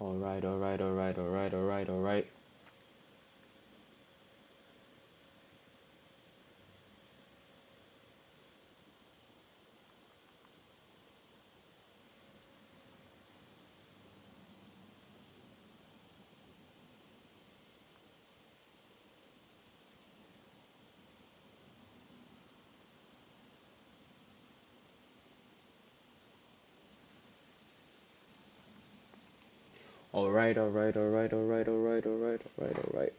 All right, all right, all right, all right, all right, all right. All right, all right, all right, all right, all right, all right, all right, all right.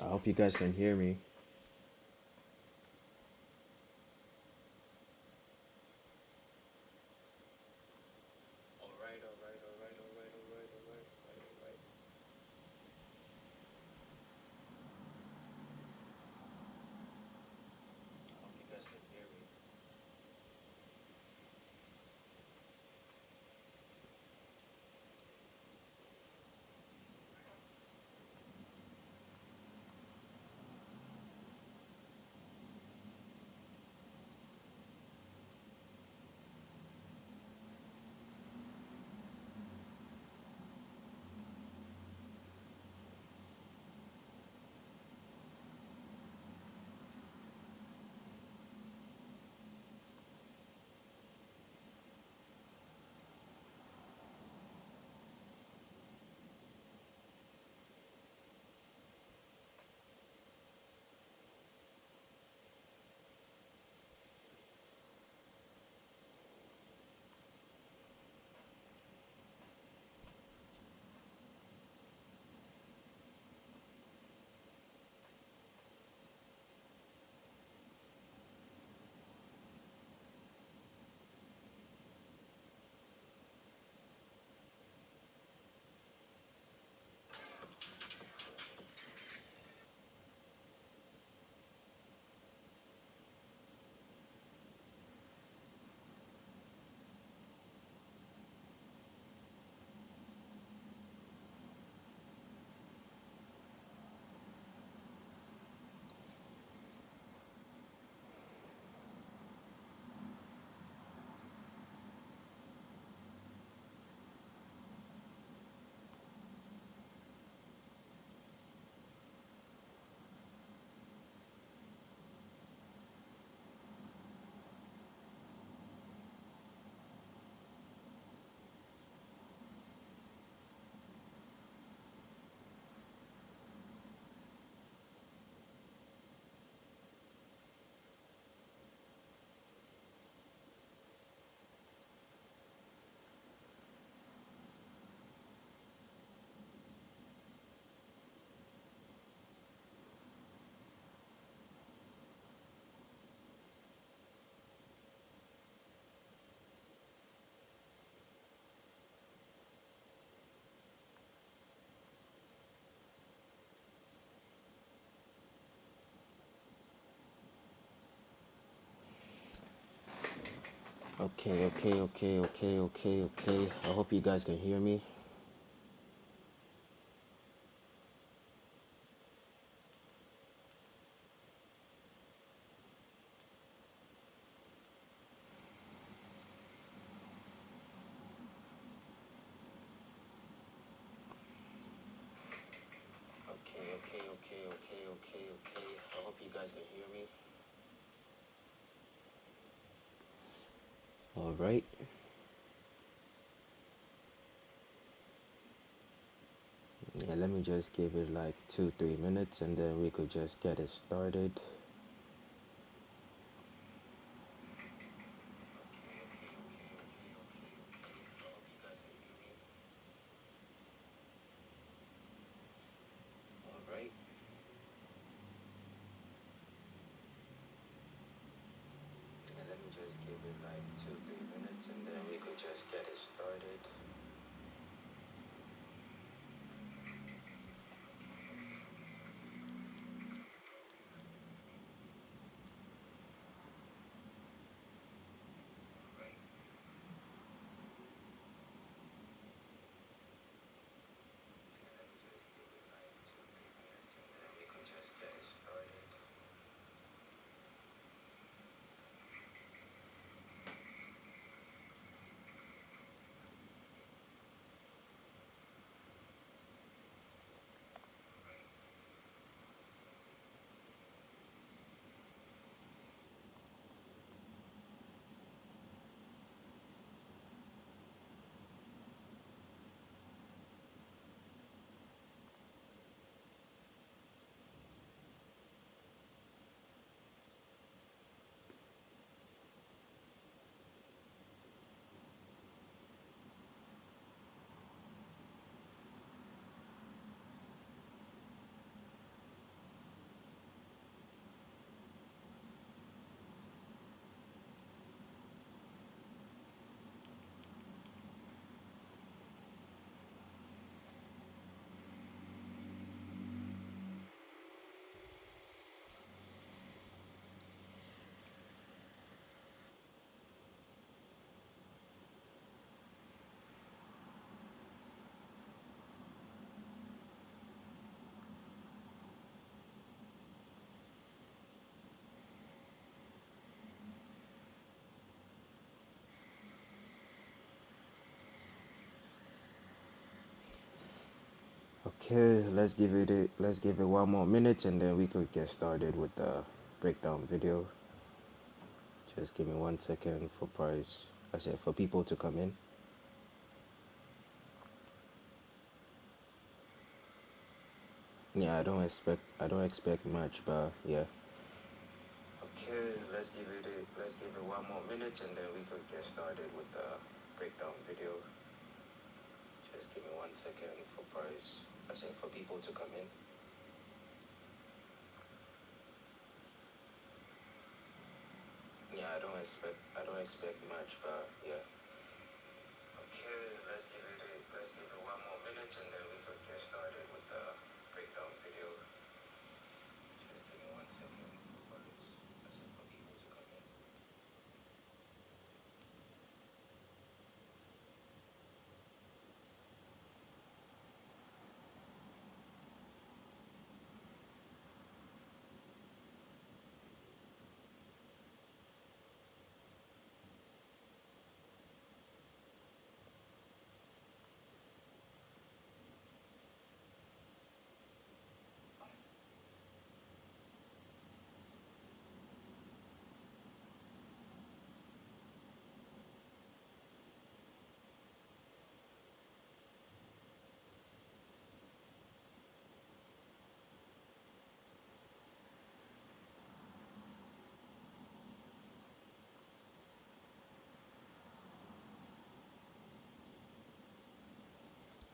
I hope you guys can hear me. All right, all right, all right, all right, all right, all right, all right, all right. I hope you guys can hear me. Okay, okay, okay, okay, okay, okay. I hope you guys can hear me. Okay, okay, okay, okay, okay, okay. I hope you guys can hear me. All right. Yeah, let me just give it like 2, 3 minutes and then we could just get it started. All right. Yeah, let me just give it like 2, 3 minutes and then we could just get it started. Okay, let's give it 1 more minute and then we could get started with the breakdown video. Just give me 1 second for price. I said for people to come in. Yeah, I don't expect much, but yeah. Okay, let's give it 1 more minute and then we could get started with the breakdown video. Just give me 1 second for price. I said for people to come in. Yeah, I don't expect much, but yeah. Okay, let's give it 1 more minute and then we could get started with the breakdown video. Just give me 1 second for price. I said for people to come in.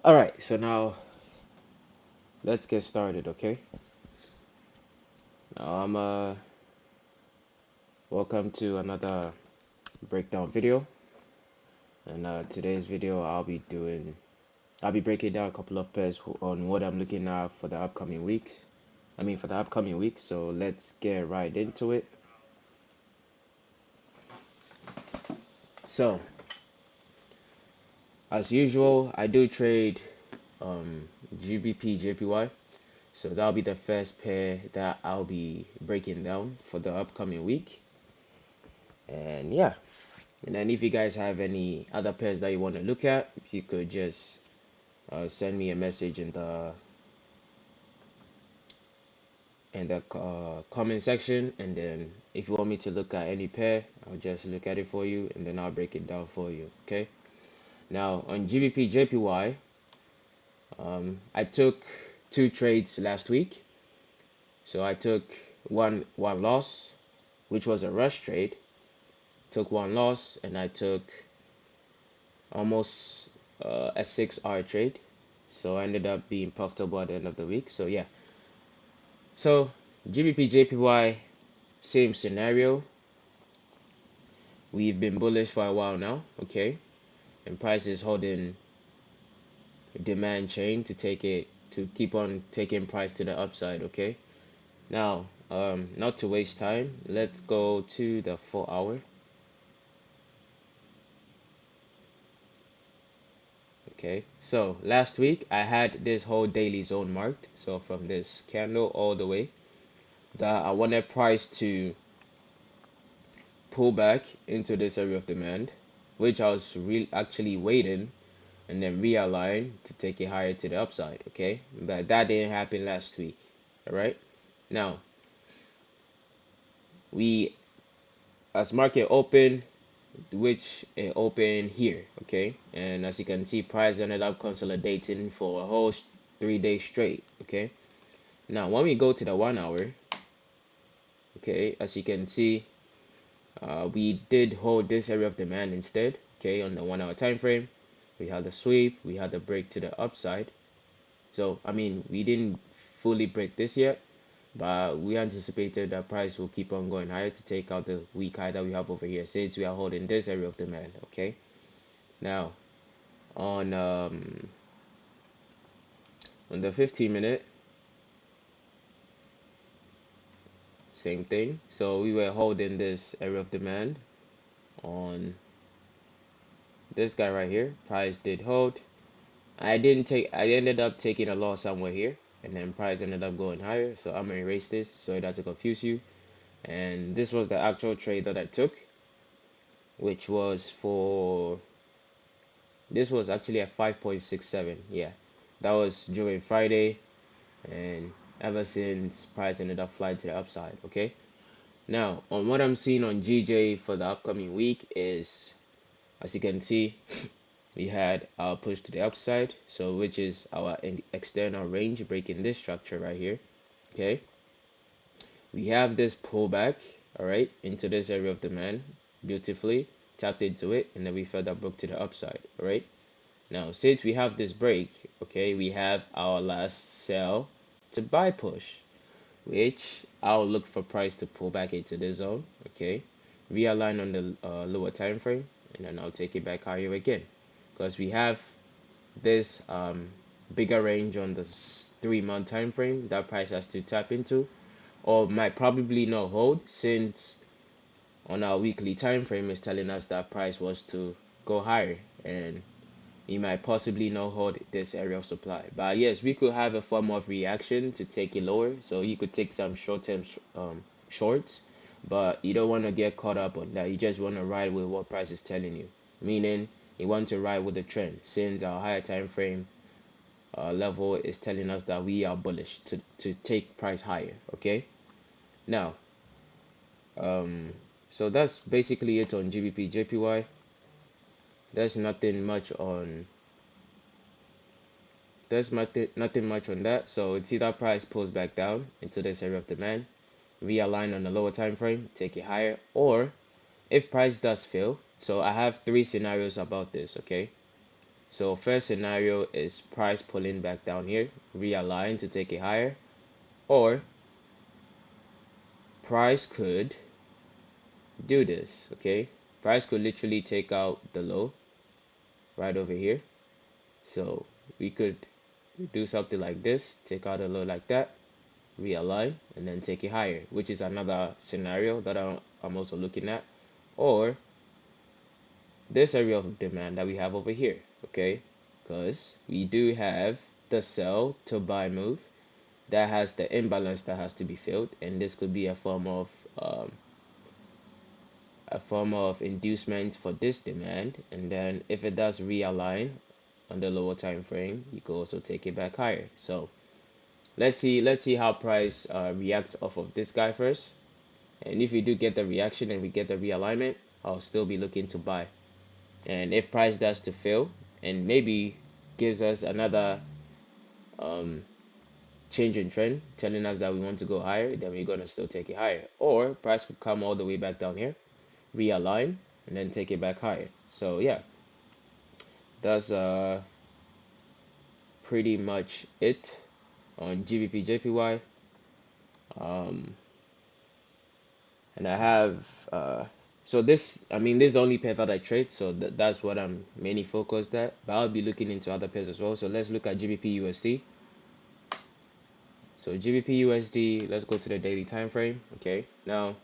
All right, so now let's get started, okay? Now welcome to another breakdown video, and today's video I'll be breaking down a couple of pairs on what I'm looking at for the upcoming week. For the upcoming week. So let's get right into it. So as usual, I do trade GBP JPY. So that'll be the first pair that I'll be breaking down for the upcoming week. And yeah, and then if you guys have any other pairs that you want to look at, you could just send me a message in the comment section, and then if you want me to look at any pair, I'll just look at it for you and then I'll break it down for you. Okay, now on GBP JPY, I took two trades last week. So I took one loss, which was a rush trade. Took one loss, and I took almost a 6 hour trade. So I ended up being profitable at the end of the week. So yeah. So GBP JPY, same scenario. We've been bullish for a while now, okay? And price is holding demand chain to keep on taking price to the upside, okay? Now, not to waste time, let's go to the 4 hour. Okay, so last week I had this whole daily zone marked. So from this candle all the way, that I wanted price to pull back into this area of demand, which I was actually waiting and then realign to take it higher to the upside. Okay, but that didn't happen last week. All right, now we as market open, which open here. Okay, and as you can see, price ended up consolidating for a whole 3 days straight. Okay, now when we go to the 1 hour, okay, as you can see, we did hold this area of demand instead. Okay, on the 1 hour time frame, we had the sweep, we had the break to the upside. So we didn't fully break this yet, but we anticipated that price will keep on going higher to take out the weak high that we have over here, since we are holding this area of demand. Okay, now on the 15 minute, same thing. So we were holding this area of demand on this guy right here. Price did hold. I ended up taking a loss somewhere here, and then price ended up going higher. So I'm gonna erase this so it doesn't confuse you. And this was the actual trade that I took, which was for, this was actually at 5.67. Yeah, That was during Friday, and ever since price ended up flying to the upside. Okay, now on what I'm seeing on GJ for the upcoming week is, as you can see, we had our push to the upside, so which is our external range breaking this structure right here. Okay, we have this pullback, all right, into this area of demand, beautifully tapped into it, and then we further broke to the upside. All right, now since we have this break, okay, we have our last sell to buy push, which I'll look for price to pull back into this zone. Okay, realign on the lower time frame, and then I'll take it back higher again, because we have this bigger range on the 3-month time frame that price has to tap into, or might probably not hold, since on our weekly time frame is telling us that price was to go higher, and you might possibly not hold this area of supply. But yes, we could have a form of reaction to take it lower, so you could take some short-term shorts, but you don't want to get caught up on that. You just want to ride with what price is telling you, meaning you want to ride with the trend, since our higher time frame level is telling us that we are bullish to take price higher. Okay, now um so that's basically it on GBP JPY. There's nothing much on nothing much on that. So it's either price pulls back down into this area of demand, realign on the lower time frame, take it higher, or if price does fail. So I have 3 scenarios about this. Okay, so first scenario is price pulling back down here, realign to take it higher, or price could do this. Okay, price could literally take out the low right over here. So we could do something like this, take out a low like that, realign, and then take it higher, which is another scenario that I'm also looking at. Or this area of demand that we have over here. Okay, because we do have the sell to buy move that has the imbalance that has to be filled, and this could be um, a form of inducement for this demand. And then if it does realign on the lower time frame, you can also take it back higher. So let's see how price reacts off of this guy first. And if we do get the reaction and we get the realignment, I'll still be looking to buy. And if price does to fail and maybe gives us another um, change in trend, telling us that we want to go higher, then we're gonna still take it higher. Or price could come all the way back down here, realign, and then take it back higher. So yeah, that's pretty much it on GBP JPY. Um, and I have so this, I mean, this is the only pair that I trade, so that's what I'm mainly focused at. But I'll be looking into other pairs as well. So let's look at GBP USD. So GBP USD, let's go to the daily time frame. Okay, now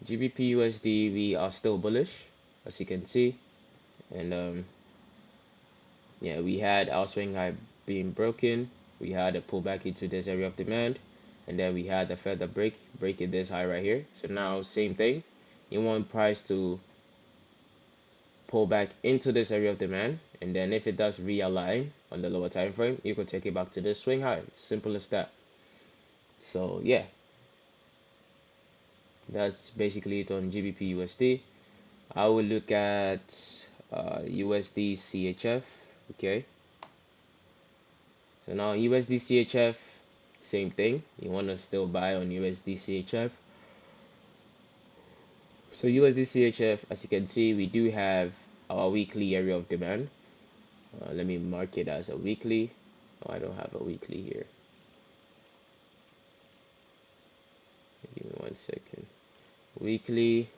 GBP USD, we are still bullish, as you can see, and yeah, we had our swing high being broken. We had a pullback into this area of demand, and then we had a further breaking this high right here. So now same thing, you want price to pull back into this area of demand, and then if it does realign on the lower time frame, you can take it back to this swing high. Simple as that. So yeah, that's basically it on GBP USD. I will look at USD CHF. Okay, so now USD CHF, same thing. You want to still buy on USD CHF. So USD CHF, as you can see, we do have our weekly area of demand. Let me mark it as a weekly. Oh, I don't have a weekly here. Give me 1 second. Weekly.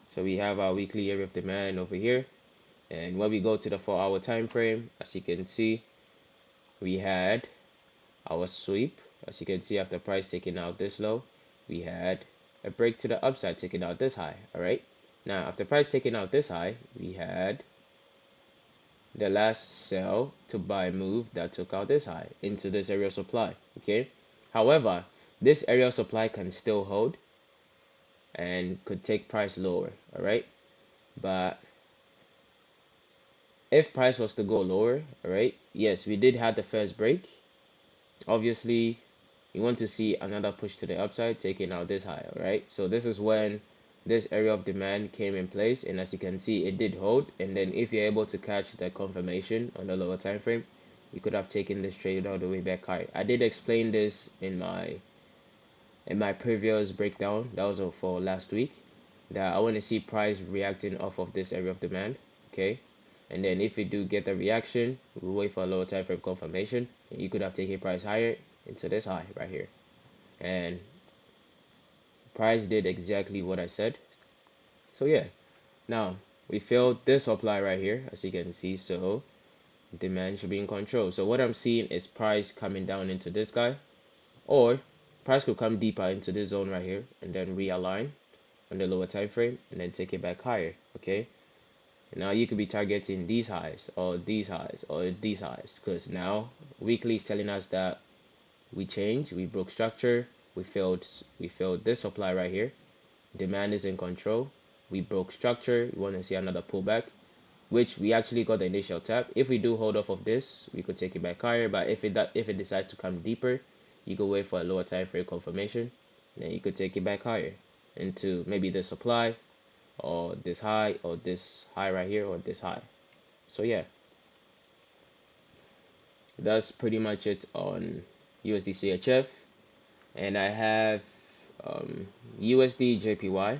So we have our weekly area of demand over here. And when we go to the 4-hour time frame, as you can see, we had our sweep. As you can see, after price taking out this low, we had a break to the upside taking out this high. All right. Now, after price taking out this high, we had the last sell to buy move that took out this high into this area of supply. Okay. However, this area of supply can still hold and could take price lower. All right. But if price was to go lower, all right, yes, we did have the first break. Obviously, you want to see another push to the upside, taking out this high, all right? So this is when this area of demand came in place, and as you can see, it did hold. And then if you're able to catch the confirmation on the lower time frame, you could have taken this trade all the way back high. I did explain this in my previous breakdown, that was for last week, that I want to see price reacting off of this area of demand, okay? And then if we do get the reaction, we'll wait for a lower time frame confirmation. You could have taken price higher into this high right here. And price did exactly what I said. So yeah, now we filled this supply right here, as you can see. So demand should be in control. So what I'm seeing is price coming down into this guy, or price could come deeper into this zone right here and then realign on the lower time frame and then take it back higher. Okay, now you could be targeting these highs or these highs or these highs, because now weekly is telling us that we changed, we broke structure, we filled this supply right here. Demand is in control. We broke structure. We want to see another pullback, which we actually got the initial tap. If we do hold off of this, we could take it back higher. But if it decides to come deeper, you could wait for a lower time frame confirmation. Then you could take it back higher into maybe the supply or this high or this high right here or this high. So yeah, that's pretty much it on USD CHF. And I have USD JPY.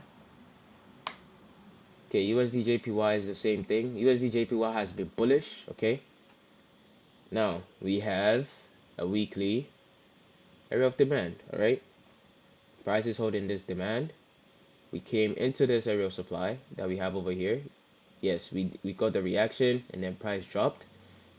Okay, USD JPY is the same thing. USD JPY has been bullish. Okay, now we have a weekly area of demand. All right, price is holding this demand. We came into this area of supply that we have over here. Yes, we got the reaction and then price dropped,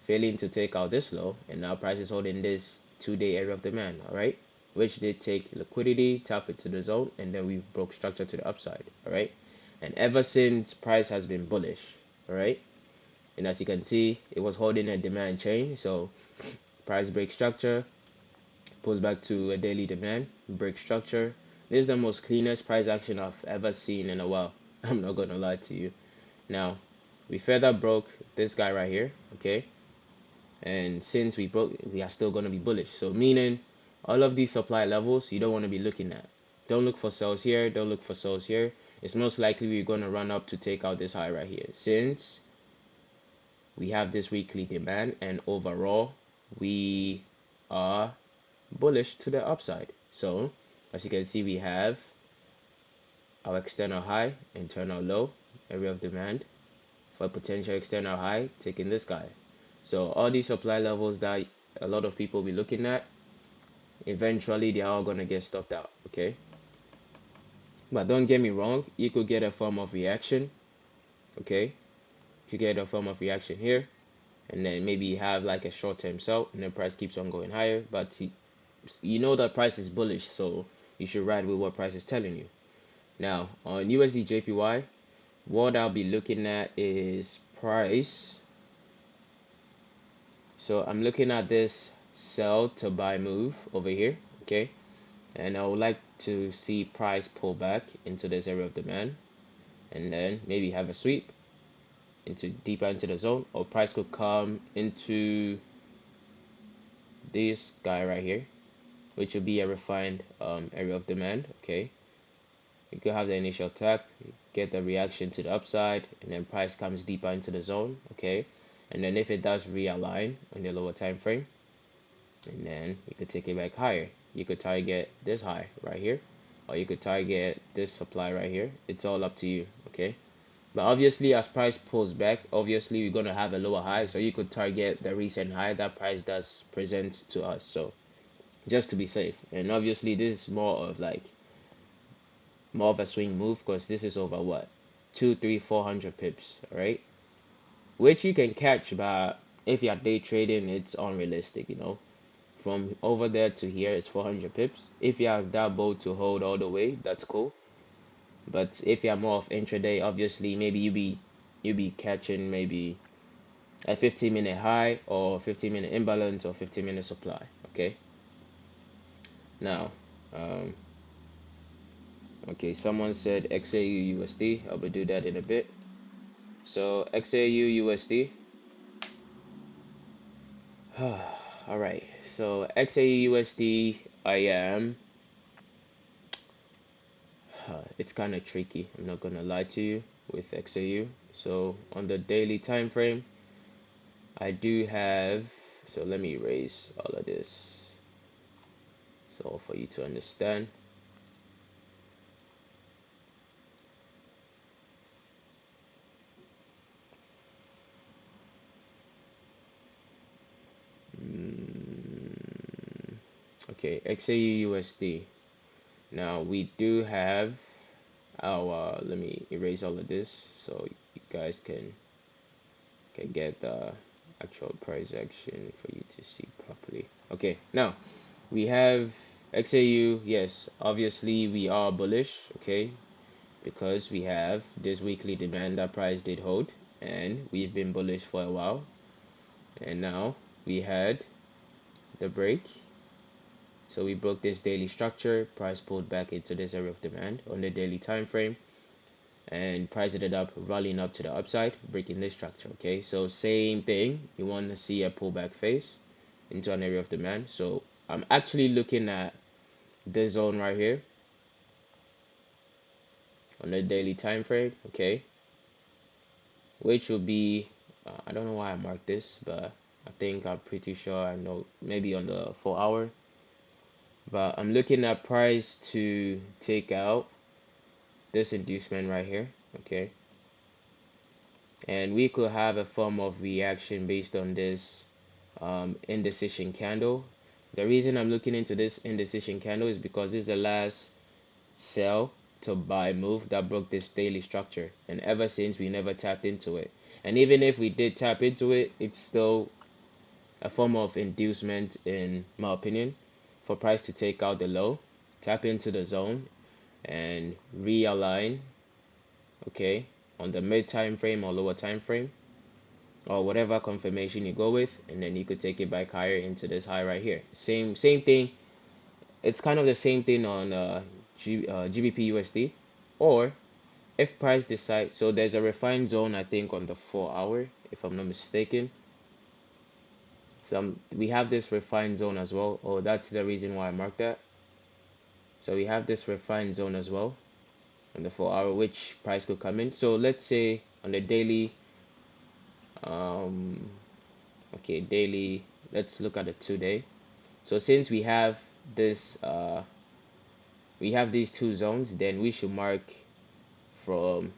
failing to take out this low, and now price is holding this 2-day area of demand. All right, which did take liquidity, tap it to the zone, and then we broke structure to the upside. All right, and ever since price has been bullish. All right, and as you can see, it was holding a demand chain. So price break structure, pulls back to a daily demand, break structure. This is the most cleanest price action I've ever seen in a while. I'm not gonna lie to you. Now we further broke this guy right here. Okay, and since we broke, we are still gonna be bullish. So meaning all of these supply levels you don't want to be looking at. Don't look for sells here, don't look for sells here. It's most likely we're gonna run up to take out this high right here, since we have this weekly demand, and overall we are bullish to the upside. So as you can see, we have our external high, internal low, area of demand for a potential external high, taking this guy. So all these supply levels that a lot of people will be looking at, eventually they are all gonna get stopped out. Okay, but don't get me wrong, you could get a form of reaction. Okay, you get a form of reaction here, and then maybe have like a short-term sell, and the price keeps on going higher. But you know that price is bullish, so you should ride with what price is telling you. Now on USD JPY, what I'll be looking at is price. So I'm looking at this sell to buy move over here. Okay, and I would like to see price pull back into this area of demand, and then maybe have a sweep into deeper into the zone, or price could come into this guy right here, which will be a refined area of demand. Okay, you could have the initial tap, get the reaction to the upside, and then price comes deeper into the zone. Okay, and then if it does realign on the lower time frame, and then you could take it back higher. You could target this high right here, or you could target this supply right here. It's all up to you. Okay, but obviously as price pulls back, obviously we're going to have a lower high, so you could target the recent high that price does present to us, so just to be safe. And obviously this is more of a swing move, because this is over what, 2 3 400 pips, all right, which you can catch, but if you're day trading, it's unrealistic, from over there to here is 400 pips. If you have that boat to hold all the way, that's cool. But if you're more of intraday, obviously maybe you be catching maybe a 15-minute high or 15-minute imbalance or 15-minute supply. Okay, now okay, someone said XAU USD. I'll be do that in a bit. So XAU USD, All right, so XAUUSD, I am. It's kind of tricky. I'm not gonna lie to you with XAU. So on the daily time frame, I do have. So let me erase all of this. So for you to understand. Mm, okay, XAUUSD. Now we do have our. Let me erase all of this so you guys can get the actual price action for you to see properly. Okay, now we have XAU. Yes, obviously we are bullish, okay, because we have this weekly demand that price did hold, and we've been bullish for a while. And now we had the break. So we broke this daily structure, price pulled back into this area of demand on the daily time frame, and price ended up rallying up to the upside, breaking this structure. Okay, so same thing. You want to see a pullback phase into an area of demand. So I'm actually looking at this zone right here on the daily time frame. Okay, which will be I don't know why I marked this, but I think I'm pretty sure I know maybe on the 4 hour. But I'm looking at price to take out this inducement right here. Okay, and we could have a form of reaction based on this indecision candle. The reason I'm looking into this indecision candle is because this is the last sell to buy move that broke this daily structure, and ever since we never tapped into it. And even if we did tap into it, it's still a form of inducement in my opinion for price to take out the low, tap into the zone, and realign, okay, on the mid time frame or lower time frame or whatever confirmation you go with, and then you could take it back higher into this high right here. Same thing. It's kind of the same thing on GBP USD, or if price decides. So there's a refined zone I think on the 4 hour, if I'm not mistaken. So we have this refined zone as well. Oh, that's the reason why I marked that. So we have this refined zone as well on the 4 hour, which price could come in. So let's say on the daily, um, okay, daily. Let's look at the 2 day. So since this we have these two zones, then from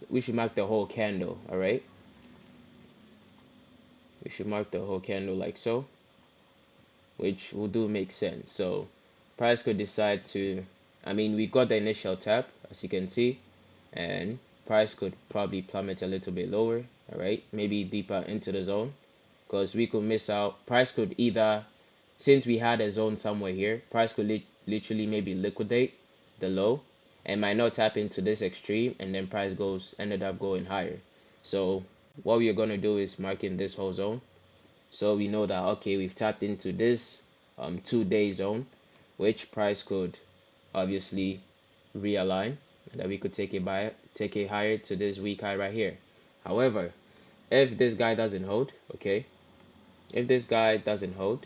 we should mark the whole candle, all right? We should mark the whole candle like so, which will do make sense. So price could decide to, I mean, we got the initial tap as you can see, and price could probably plummet a little bit lower, all right? Maybe deeper into the zone because we could miss out. Price could either, since we had a zone somewhere here, price could literally maybe liquidate the low and might not tap into this extreme, and then price ended up going higher. So what we are going to do is marking this whole zone, so we know that okay, we've tapped into this 2 day zone, which price could obviously realign, that we could take it higher to this weak high right here. However, if this guy doesn't hold, okay, if this guy doesn't hold,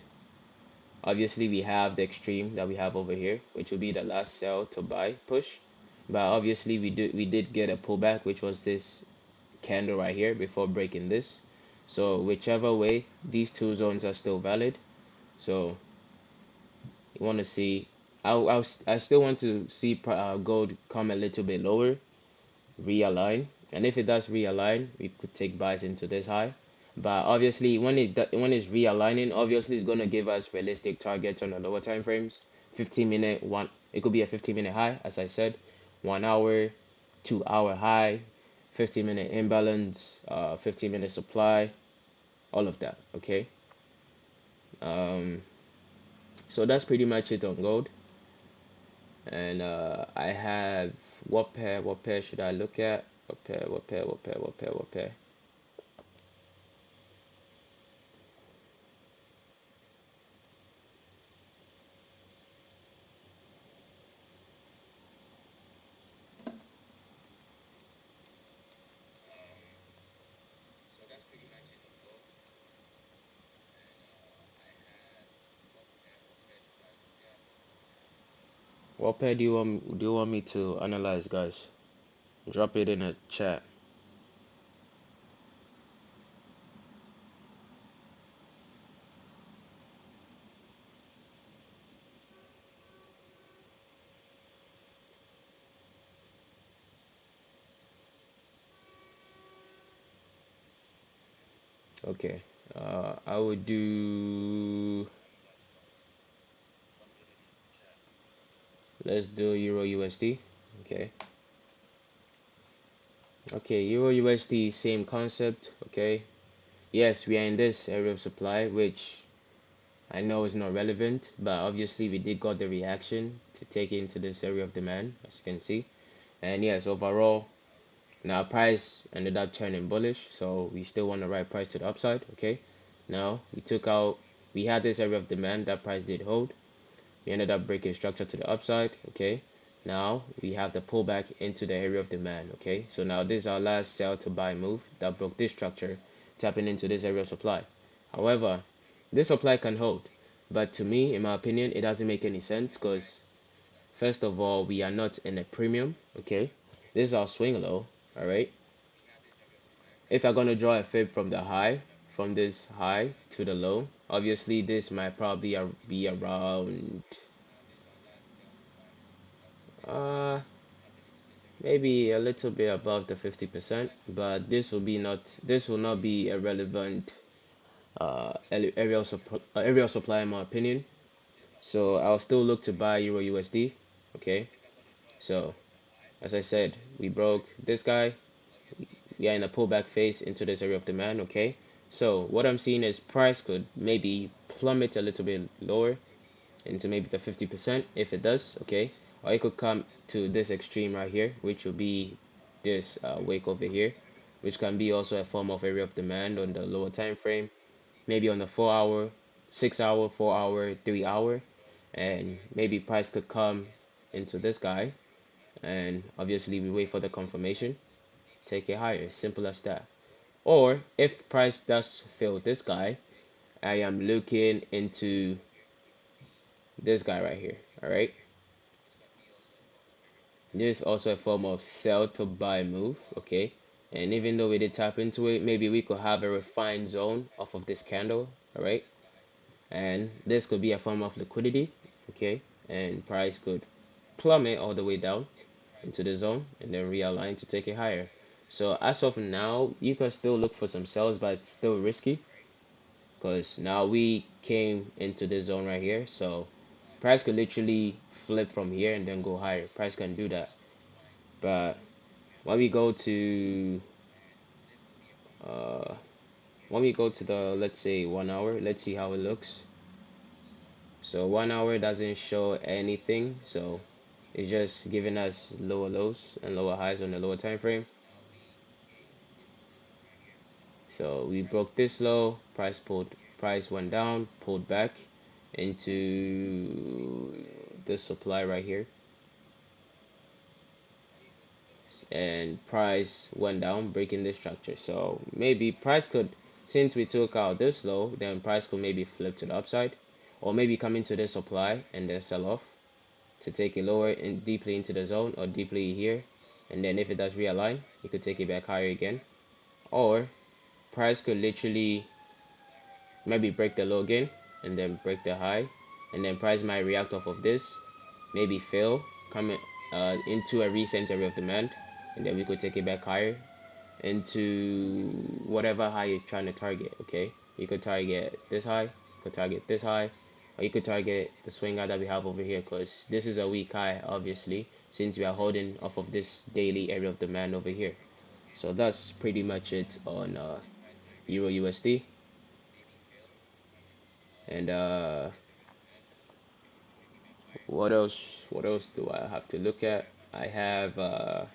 obviously we have the extreme that we have over here, which will be the last sell to buy push. But obviously we did get a pullback, which was this candle right here before breaking this. So whichever way, these two zones are still valid. So you want to see, I still want to see gold come a little bit lower, realign, and if it does realign, we could take buys into this high. But obviously, when it's realigning, obviously it's gonna give us realistic targets on the lower time frames. 15 minute one, it could be a 15 minute high, as I said, 1 hour, 2 hour high, 15 minute imbalance, 15 minute supply, all of that. Okay. Um, so that's pretty much it on gold. And I have what pair should I look at? What pair? So that's pretty much it on gold. What pair do you want me to analyze, guys? Drop it in the chat. Okay. I would do. Let's do Euro USD. Okay. Okay, Euro USD, same concept. Okay. Yes, we are in this area of supply, which I know is not relevant, but obviously we did got the reaction to take it into this area of demand, as you can see. And yes, overall, now price ended up turning bullish, so we still want to ride price to the upside. Okay. Now we had this area of demand that price did hold. We ended up breaking structure to the upside. Okay. Now we have the pullback into the area of demand. Okay. So now this is our last sell to buy move that broke this structure, tapping into this area of supply. However, this supply can hold, but to me, in my opinion, it doesn't make any sense because first of all, we are not in a premium. Okay. This is our swing low. All right. If I'm gonna draw a fib from the high, from this high to the low, obviously this might probably be around uh maybe a little bit above the 50%, but this will not be a relevant area of supply in my opinion. So I'll still look to buy Euro USD. Okay, so as I said, we broke this guy. We are in a pullback phase into this area of demand. Okay, so what I'm seeing is price could maybe plummet a little bit lower into maybe the 50% if it does. Okay, or it could come to this extreme right here, which will be this wick over here, which can be also a form of area of demand on the lower time frame, maybe on the 4 hour, 6 hour, 4 hour, 3 hour, and maybe price could come into this guy, and obviously we wait for the confirmation, take it higher, simple as that. Or if price does fail this guy, I am looking into this guy right here. All right, this is also a form of sell to buy move. Okay, and even though we did tap into it, maybe we could have a refined zone off of this candle. All right, and this could be a form of liquidity. Okay, and price could plummet all the way down into the zone and then realign to take it higher. So as of now, you can still look for some sells, but it's still risky because now we came into this zone right here. So price could literally flip from here and then go higher. Price can do that. But when we go to uh the, let's say, 1 hour, let's see how it looks. So 1 hour doesn't show anything, so it's just giving us lower lows and lower highs on the lower time frame. So we broke this low, price went down, pulled back into the supply right here, and price went down, breaking this structure. So maybe price could, since we took out this low, then price could maybe flip to the upside, or maybe come into the supply and then sell off to take it lower and deeply into the zone or deeply here, and then if it does realign, you could take it back higher again. Or price could literally maybe break the low again and then break the high, and then price might react off of this, maybe fail, come into a recent area of demand, and then we could take it back higher into whatever high you're trying to target. Okay, you could target this high, you could target this high, or you could target the swing high that we have over here, because this is a weak high obviously, since we are holding off of this daily area of demand over here. So that's pretty much it on Euro USD. And what else do I have to look at? I have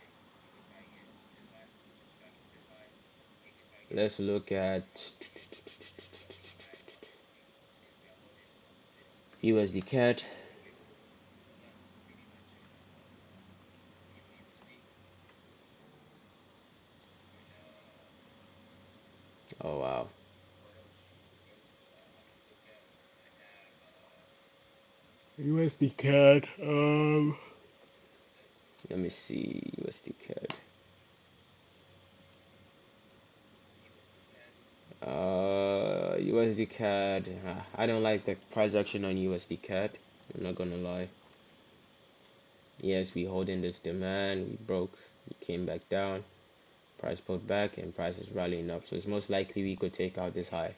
let's look at USD CAD. Oh wow. USD CAD. Let me see USD CAD. USD CAD. I don't like the price action on USD CAD. I'm not gonna lie. Yes, we holding this demand. We broke. We came back down. Price pulled back and price is rallying up. So it's most likely we could take out this high.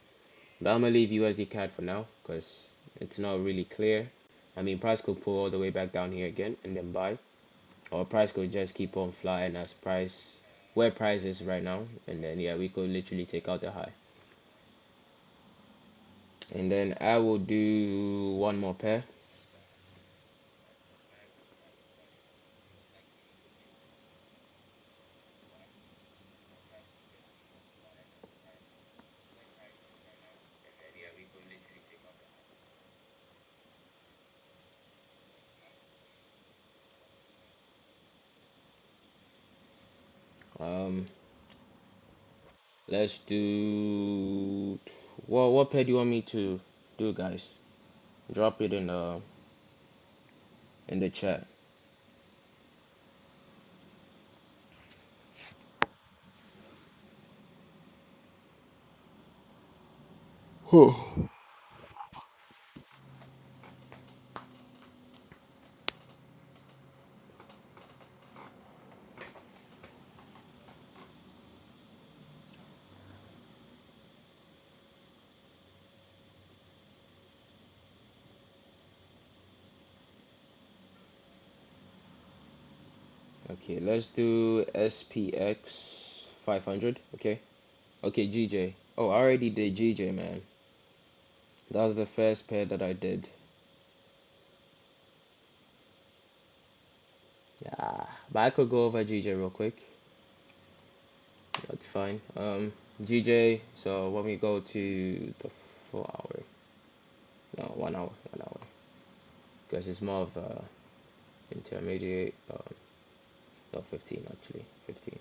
But I'm gonna leave USD CAD for now because it's not really clear. I mean, price could pull all the way back down here again and then buy, or price could just keep on flying as price where price is right now, and then yeah, we could literally take out the high. And then I will do one more pair. Um, let's do what pair do you want me to do, guys? Drop it in the chat. Okay, let's do SPX 500. Okay. Okay, GJ. Oh, I already did GJ, man. That was the first pair that I did. Yeah, but I could go over GJ real quick. That's fine. GJ. So when we go to the 4 hour, no, 1 hour, 1 hour, because it's more of a intermediate. No, 15 actually, 15.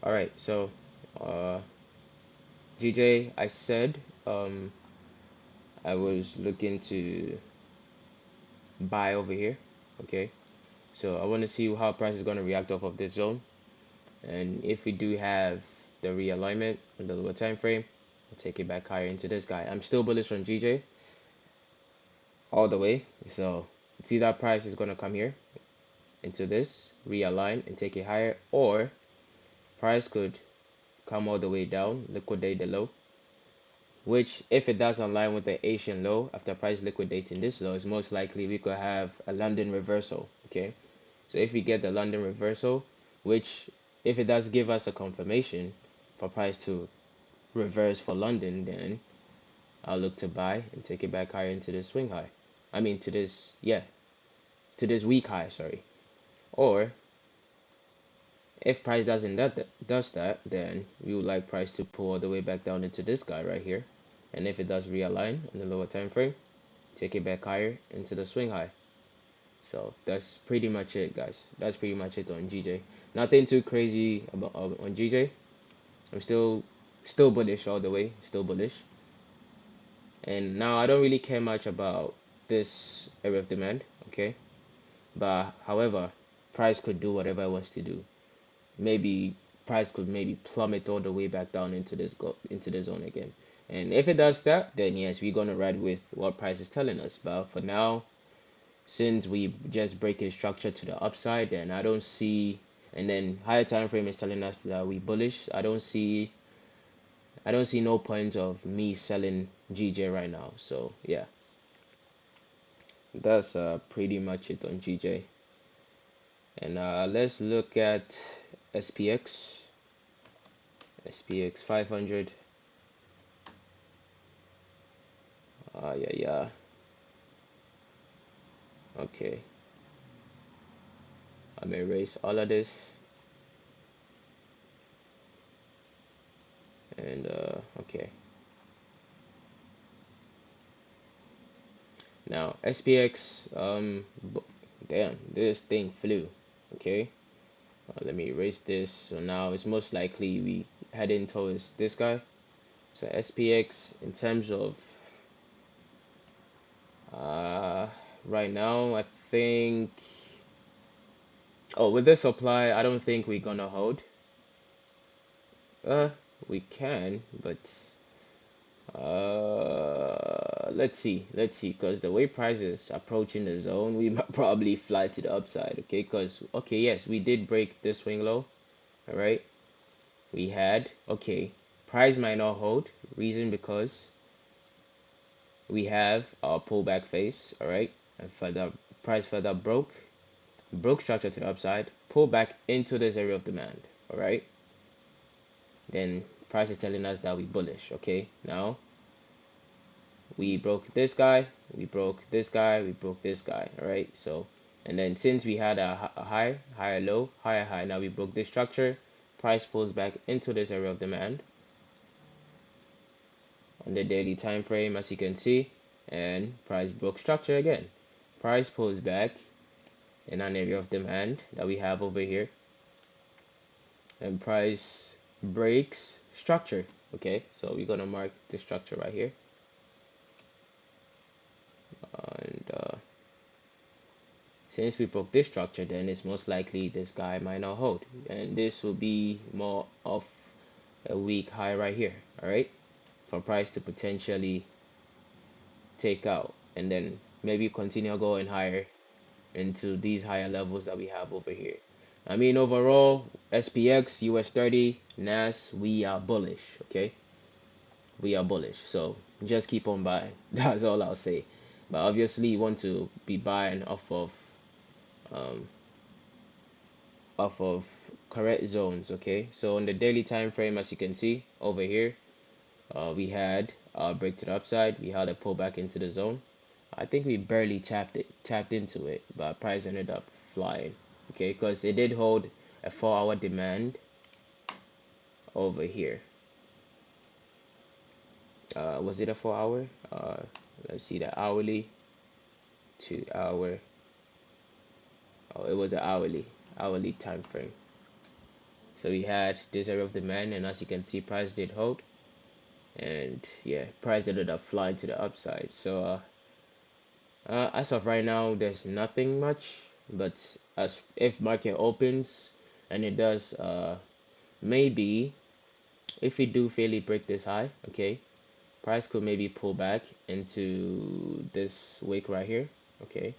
All right. So, uh, GJ, I said, I was looking to buy over here. Okay. So I want to see how price is going to react off of this zone. And if we do have the realignment on the lower time frame, I'll take it back higher into this guy. I'm still bullish on GJ all the way. So see that price is going to come here into this, realign and take it higher, or price could come all the way down, liquidate the low, which if it does align with the Asian low after price liquidating this low, is most likely we could have a London reversal. Okay. So if we get the London reversal, which if it does give us a confirmation for price to reverse for London, then I'll look to buy and take it back higher into the swing high. I mean to this, yeah, to this week high, sorry. Or if price does that, then we would like price to pull all the way back down into this guy right here. And if it does realign in the lower time frame, take it back higher into the swing high. So that's pretty much it, guys. That's pretty much it on GJ. Nothing too crazy about on GJ. I'm still bullish all the way, still bullish. And now I don't really care much about this area of demand, okay? But however, price could do whatever it wants to do. Maybe price could maybe plummet all the way back down into into the zone again. And if it does that, then yes, we're gonna ride with what price is telling us. But for now, since we just break a structure to the upside, then I don't see, and then higher time frame is telling us that we bullish. I don't see no point of me selling GJ right now. So yeah, that's pretty much it on GJ. And let's look at SPX. SPX 500. Yeah, yeah. Okay, I'm gonna erase all of this. And okay. Now SPX, damn, this thing flew. Okay, let me erase this. So now it's most likely we heading towards this guy. So SPX in terms of Uh, right now, I think. Oh, with this supply, I don't think we're gonna hold. Uh, we can, but let's see, because the way price is approaching the zone, we might probably fly to the upside. Okay, because okay, yes, we did break this swing low. All right, we had okay. Price might not hold. Reason because we have our pullback phase. All right, and further price further broke structure to the upside, pull back into this area of demand. All right, then price is telling us that we bullish. Okay, now we broke this guy, we broke this guy, we broke this guy. All right, so and then since we had a high, higher low, higher high, now we broke this structure. Price pulls back into this area of demand on the daily time frame, as you can see, and price broke structure again. Price pulls back in an area of demand that we have over here, and price breaks structure. Okay, so we're gonna mark the structure right here, and since we broke this structure, then it's most likely this guy might not hold, and this will be more of a weak high right here. All right, for price to potentially take out, and then maybe continue going higher into these higher levels that we have over here. I mean, overall, SPX, US 30, NAS, we are bullish. Okay, we are bullish. So just keep on buying. That's all I'll say. But obviously, you want to be buying um, off of correct zones. Okay. So on the daily time frame, as you can see over here, we had a break to the upside. We had a pullback into the zone. I think we barely tapped into it, but price ended up flying. Okay, because it did hold a 4-hour demand over here. Was it a 4 hour? Let's see the hourly, 2 hour. Oh, it was an hourly time frame. So we had this area of demand, and as you can see, price did hold, and yeah, price ended up flying to the upside. So as of right now, there's nothing much, but as if market opens and it does, maybe if we do fairly break this high, okay, price could maybe pull back into this wick right here, okay,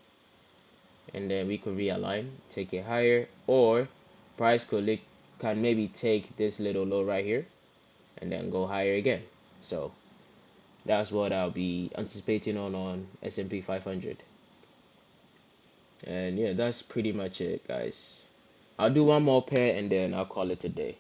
and then we could realign, take it higher, or price could can maybe take this little low right here and then go higher again. So that's what I'll be anticipating on S&P 500. And yeah, that's pretty much it, guys. I'll do one more pair and then I'll call it a day.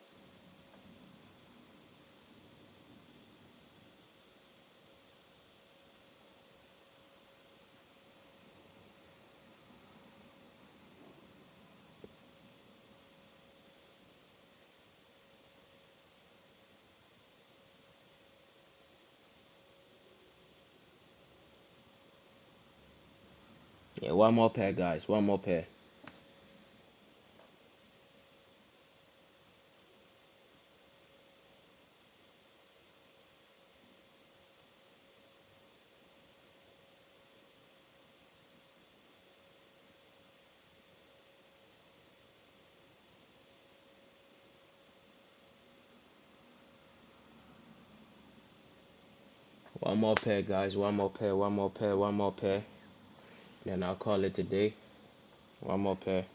Yeah, one more pair, guys. One more pair. One more pair, guys. One more pair. One more pair. One more pair. Then I'll call it a day. One more pair.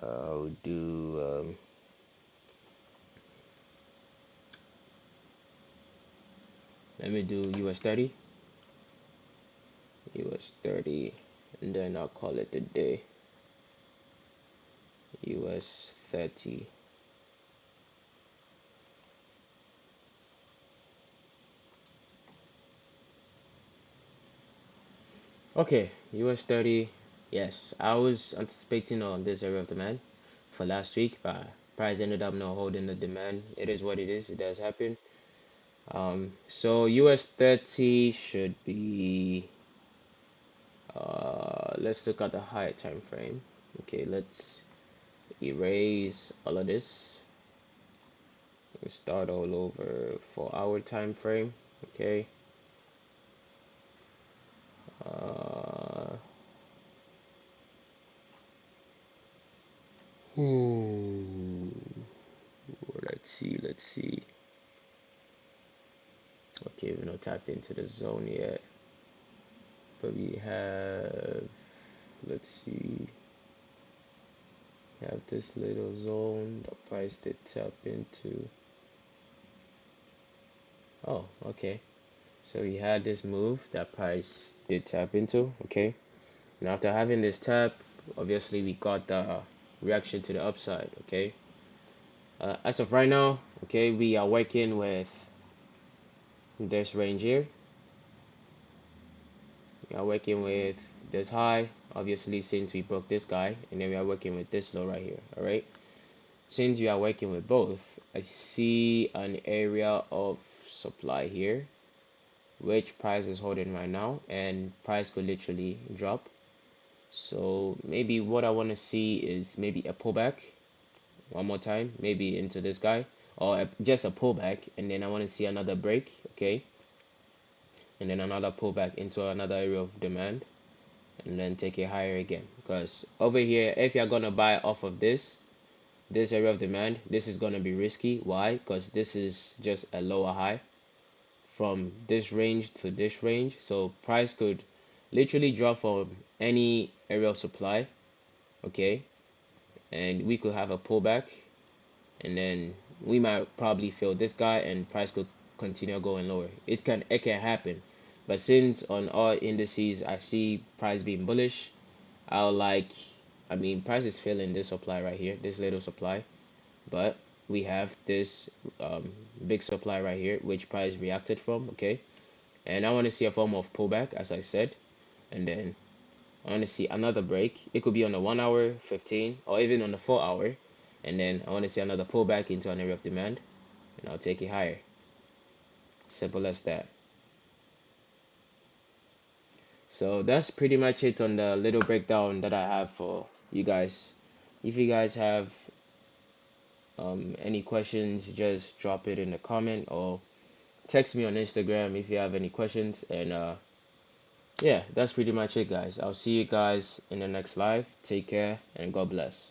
I'll do. Let me do US 30. US 30. And then I'll call it a day. US 30. Okay, US 30. Yes, I was anticipating on this area of demand for last week, but price ended up not holding the demand. It is what it is. It does happen. So US 30 should be. Let's look at the higher time frame. Okay, let's erase all of this and start all over for our time frame. Okay. Uh, hmm, let's see. Okay, we're not tapped into the zone yet, but we have, let's see, we have this little zone the price did tap into. Oh, okay. So we had this move that price did tap into. Okay. And after having this tap, obviously we got the reaction to the upside. Okay. As of right now, okay, we are working with this range here. We are working with this high, obviously, since we broke this guy, and then we are working with this low right here. All right. Since we are working with both, I see an area of supply here, which price is holding right now, and price could literally drop. So maybe what I want to see is maybe a pullback one more time, maybe into this guy, or just a pullback, and then I want to see another break, okay, and then another pullback into another area of demand, and then take it higher again. Because over here, if you're gonna buy off of this area of demand, this is gonna be risky. Why? Because this is just a lower high from this range to this range, so price could literally drop from any area of supply, okay, and we could have a pullback, and then we might probably fill this guy and price could continue going lower. It can happen, but since on all indices I see price being bullish, I'll like, I mean, price is filling this supply right here, this little supply, but we have this big supply right here which price reacted from, okay, and I want to see a form of pullback as I said, and then I want to see another break. It could be on the 1 hour, 15, or even on the 4 hour. And then I want to see another pullback into an area of demand, and I'll take it higher. Simple as that. So that's pretty much it on the little breakdown that I have for you guys. If you guys have any questions, just drop it in the comment or text me on Instagram if you have any questions. And yeah, that's pretty much it, guys. I'll see you guys in the next live. Take care and God bless.